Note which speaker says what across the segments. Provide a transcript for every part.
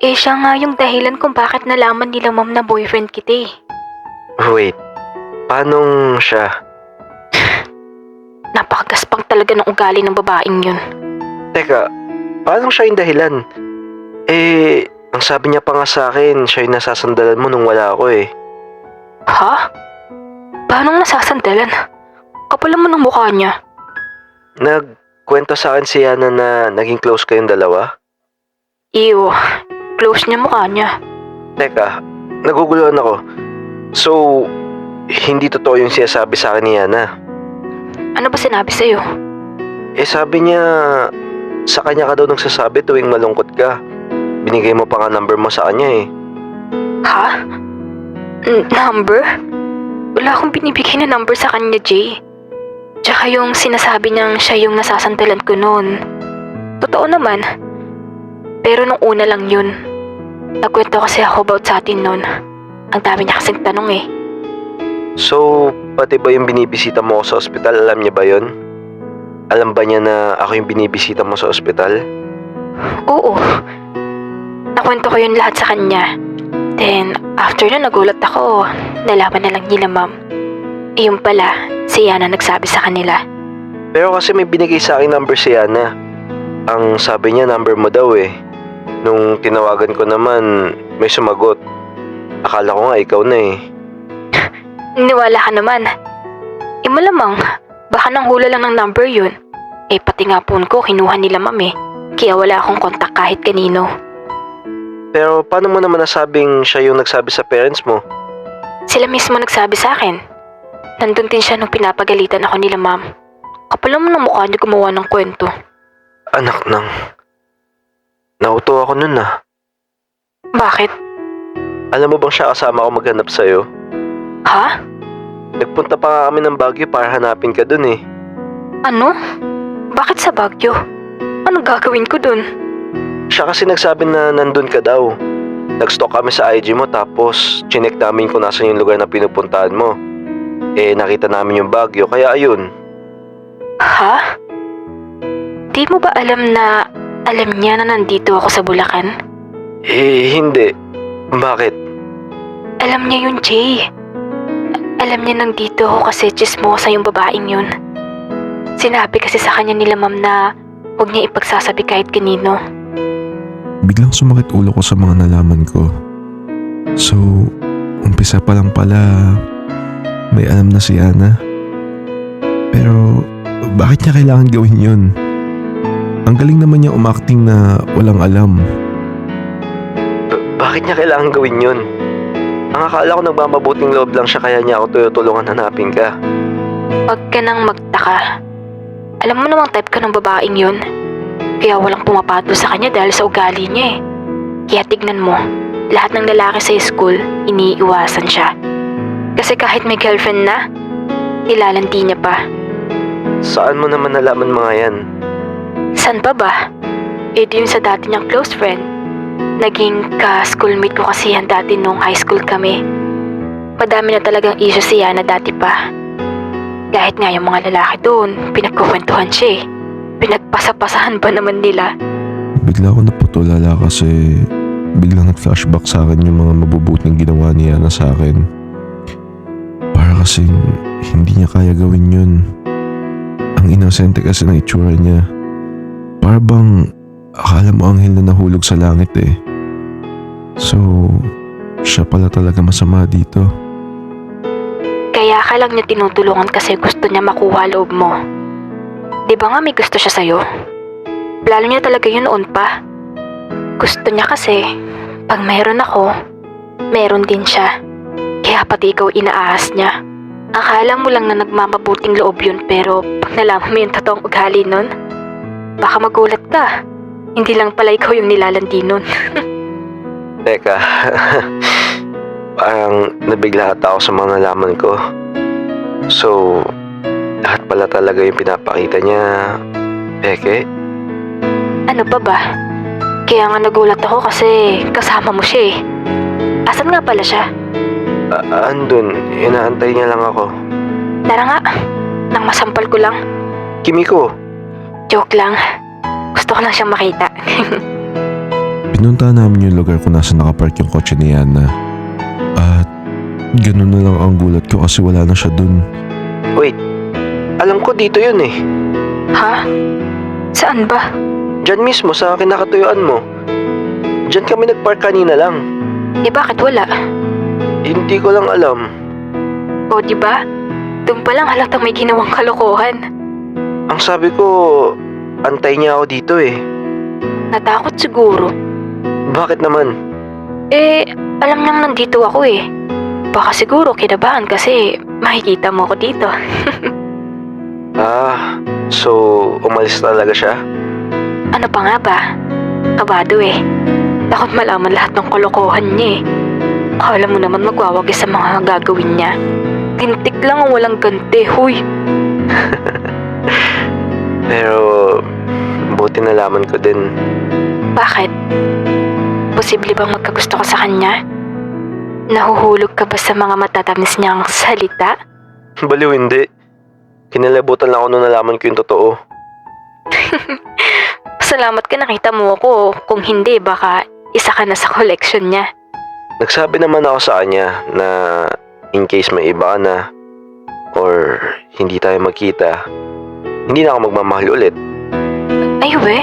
Speaker 1: Eh siya nga yung dahilan kung bakit nalaman nila ma'am na boyfriend kita eh.
Speaker 2: Wait, paanong siya?
Speaker 1: Napakagaspang talaga ng ugali ng babaeng yun.
Speaker 2: Teka, paanong siya yung dahilan? Eh, ang sabi niya pa nga sa akin, siya yung nasasandalan mo nung wala ako eh.
Speaker 1: Ha? Paano nasasandalan? Kapal mo ng mukha niya.
Speaker 2: Nagkwento sa akin si Yana na naging close kayong dalawa?
Speaker 1: Ew, close niya mukha niya.
Speaker 2: Teka, naguguluhan ako. So, hindi totoo yung sinasabi sa akin ni Yana.
Speaker 1: Ano ba sinabi sa'yo?
Speaker 2: Eh sabi niya, sa kanya ka daw nagsasabi tuwing malungkot ka. Binigay mo pa nga number mo sa kanya eh.
Speaker 1: Ha? Number? Wala akong binibigay na number sa kanya, Jay. Tsaka yung sinasabi niyang siya yung nasasandalan ko noon. Totoo naman. Pero nung una lang yun. Nagkwento kasi ako about sa atin noon. Ang dami niya kasing tanong eh.
Speaker 2: So, pati ba yung binibisita mo ako sa ospital, alam niya ba yon? Alam ba niya na ako yung binibisita mo sa ospital?
Speaker 1: Oo. Nakwento ko yun lahat sa kanya. Then, after na nagulat ako, nalaman na lang nila ma'am. Yung pala, si Yana nagsabi sa kanila.
Speaker 2: Pero kasi may binigay sa akin number si Yana. Ang sabi niya number mo daw eh. Nung tinawagan ko naman, may sumagot. Akala ko nga ikaw na eh.
Speaker 1: Niwala ka naman. Malamang, baka nang hula lang ng number yun. Eh pati nga phone ko, kinuha nila ma'am eh. Kaya wala akong kontak kahit kanino.
Speaker 2: Pero paano mo naman nasabing siya yung nagsabi sa parents mo?
Speaker 1: Sila mismo nagsabi sa akin. Nandun din siya nung pinapagalitan ako nila ma'am. Kapal mo ng mukha niya gumawa ng kwento.
Speaker 2: Anak nang... Nauto ako nun ah.
Speaker 1: Bakit?
Speaker 2: Alam mo bang siya kasama ako maghanap sa'yo?
Speaker 1: Ha?
Speaker 2: Nagpunta pa nga kami ng Baguio para hanapin ka dun eh.
Speaker 1: Ano? Bakit sa Baguio? Anong gagawin ko dun?
Speaker 2: Siya kasi nagsabi na nandun ka daw. Nag-stalk kami sa IG mo tapos chinek namin kung nasan yung lugar na pinupuntahan mo. Eh nakita namin yung Baguio kaya ayun.
Speaker 1: Ha? Di mo ba alam niya na nandito ako sa Bulacan?
Speaker 2: Eh hindi. Bakit?
Speaker 1: Alam niya yun, Jay. Alam niya nandito ako kasi chismosa yung babaeng yun. Sinabi kasi sa kanya nila ma'am na huwag niya ipagsasabi kahit kanino.
Speaker 3: Biglang sumakit ulo ko sa mga nalaman ko. So, umpisa pa lang pala may alam na si Ana. Pero bakit niya kailangan gawin yun? Ang galing naman niya umacting na walang alam.
Speaker 2: Bakit niya kailangan gawin yun? Ang akala ko nagmamabuting loob lang siya kaya niya ako tutulungan hanapin ka.
Speaker 1: Huwag ka nang magtaka. Alam mo namang type ka ng babaeng yun. Kaya walang pumapatol sa kanya dahil sa ugali niya eh. Kaya tignan mo, lahat ng lalaki sa school, iniiwasan siya. Kasi kahit may girlfriend na, nilalandi niya pa.
Speaker 2: Saan mo naman nalaman mga yan?
Speaker 1: San pa ba? Eh di yun sa dati niyang close friend. Naging ka-schoolmate ko kasi yan dati nung high school kami. Madami na talagang issue siya na dati pa. Kahit nga yung mga lalaki doon, pinagkukwentuhan siya eh. Pinagpasapasahan ba naman nila?
Speaker 3: Bigla ako naputulala kasi biglang nag-flashback sa akin yung mga mabubuting ginawa niya na sa akin. Para kasing hindi niya kaya gawin yun. Ang inosente kasi ng itsura niya. Para bang akala mo anghel na nahulog sa langit eh. So, siya pala talaga masama dito.
Speaker 1: Kaya ka lang niya tinutulungan kasi gusto niya makuha loob mo. Di ba nga may gusto siya sa'yo? Plano niya talaga yun noon pa. Gusto niya kasi, pag meron ako, meron din siya. Kaya pati ikaw inaahas niya. Akala mo lang na nagmamabuting loob yun pero pag nalaman mo yung totoong ugali nun, baka magulat ka. Hindi lang pala ikaw yung nilalandi nun.
Speaker 2: Teka, parang nabigla ata ako sa mga nalaman ko. So, lahat pala talaga yung pinapakita niya, peke?
Speaker 1: Ano pa ba? Kaya nga nagulat ako kasi kasama mo siya eh. Asan nga pala siya?
Speaker 2: Andun, inaantay niya lang ako.
Speaker 1: Tara nga, nang masampal ko lang.
Speaker 2: Kimiko,
Speaker 1: Joke lang. Gusto ko lang siyang makita.
Speaker 3: Pinunta namin yung lugar kung nasa nakapark yung kotse ni Yana. At ganun na lang ang gulat ko kasi wala na siya dun.
Speaker 2: Wait, alam ko dito yun eh.
Speaker 1: Ha? Saan ba?
Speaker 2: Diyan mismo sa kinakatuyuan mo. Diyan kami nagpark kanina lang.
Speaker 1: Eh bakit wala?
Speaker 2: Hindi ko lang alam.
Speaker 1: O di ba? Doon pa lang halatang may ginawang kalokohan.
Speaker 2: Ang sabi ko, antay niya ako dito eh.
Speaker 1: Natakot siguro.
Speaker 2: Bakit naman?
Speaker 1: Eh, alam niyang nandito ako eh. Baka siguro kinabahan kasi makikita mo ako dito.
Speaker 2: Ah, so umalis talaga siya?
Speaker 1: Ano pa nga ba? Kabado eh. Takot malaman lahat ng kalokohan niya eh. Akala mo naman magwawagi sa mga gagawin niya. Gintik lang ang walang ganti, huy.
Speaker 2: Pero, buti nalaman ko din.
Speaker 1: Bakit? Posible bang magkagusto ka sa kanya? Nahuhulog ka ba sa mga matatamis niyang salita?
Speaker 2: Baliw hindi. Kinalabutan lang ako nung nalaman ko yung totoo.
Speaker 1: Salamat ka nakita mo ako. Kung hindi, baka isa ka na sa collection niya.
Speaker 2: Nagsabi naman ako sa kanya na in case may iba ka na or hindi tayo magkita, hindi na ako magmamahal ulit.
Speaker 1: Ay we,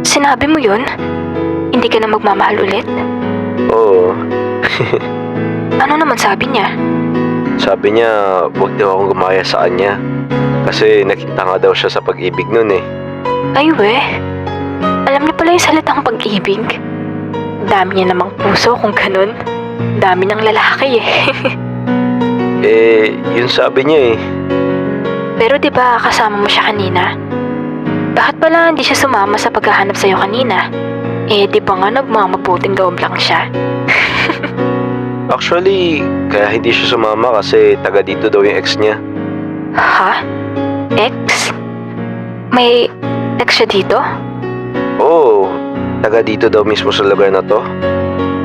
Speaker 1: sinabi mo yun? Hindi ka na magmamahal ulit?
Speaker 2: Oo,
Speaker 1: Ano naman sabi niya?
Speaker 2: sabi niya huwag daw akong gumaya sa kanya kasi nakita nga daw siya sa pag-ibig nun eh.
Speaker 1: Ay we, alam niyo pala yung salitang pag-ibig. Dami niya namang puso kung ganun. Dami ng lalaki eh.
Speaker 2: Eh, yun sabi niya eh.
Speaker 1: Pero di ba kasama mo siya kanina? Bakit pala hindi siya sumama sa paghahanap sa'yo kanina? Eh di ba nga nagmamabuting loob lang siya?
Speaker 2: Actually, kaya hindi siya sumama kasi taga dito daw yung ex niya.
Speaker 1: Ha? Ex? May ex siya dito?
Speaker 2: Oo, taga dito daw mismo sa lugar na to.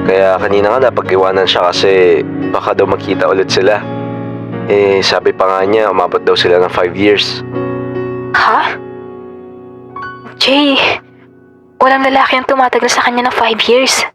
Speaker 2: Kaya kanina nga napag-iwanan siya kasi baka daw magkita ulit sila. Eh, sabi pa nga niya, umabot daw sila ng 5 years.
Speaker 1: Ha? Jay, walang lalaki ang tumatagal sa kanya ng 5 years.